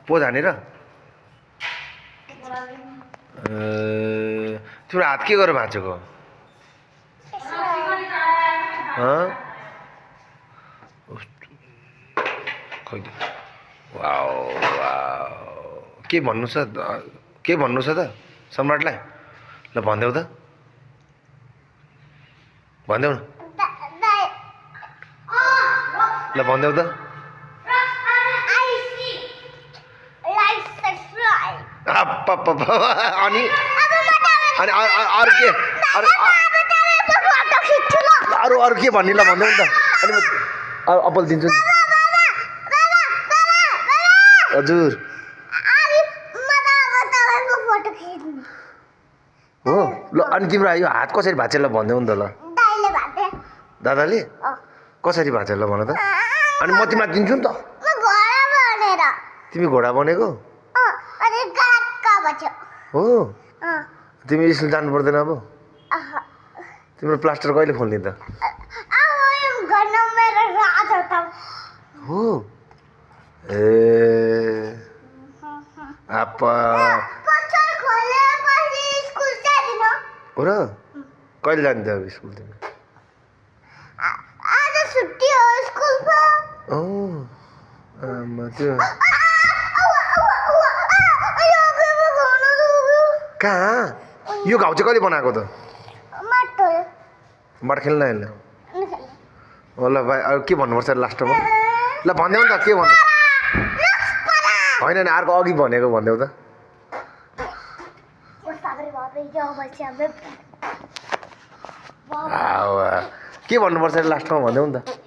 pose हानेर तिम्रो हात के गरेर भाँचेको के भन्नु छ त सम्राटलाई ल भनिदेऊ त भनिदेऊ न ल भनिदेऊ त अनि अरू के अरू के भन्ने ल भनिदेऊ नि त अनि अप्पल दिन्छु नि हजुर हो ल अनि तिम्रो यो हात कसरी भाँचे ल भनिदेऊ नि त ल दादाले कसरी भाँचे ल भन त अनि म तिमीलाई दिन्छु नि त तिमी घोडा बनेको हो तिमी स्कुल जानु पर्दैन अब तिम्रो प्लास्टर कहिले खोल्ने त हो ए आपा हो र कहिले जान्छ अब स्कुल तिमी त्यो कहाँ यो घाउ चाहिँ कहिले बनाएको त माट खेल्न होइन ल भाइ अरू के भन्नुपर्छ लास्टमा ल भनिदेऊ नि त के भन्नु होइन नि अर्को अघि भनेको भनिदेऊ त के भन्नुपर्छ लास्टमा भनिदेऊ नि त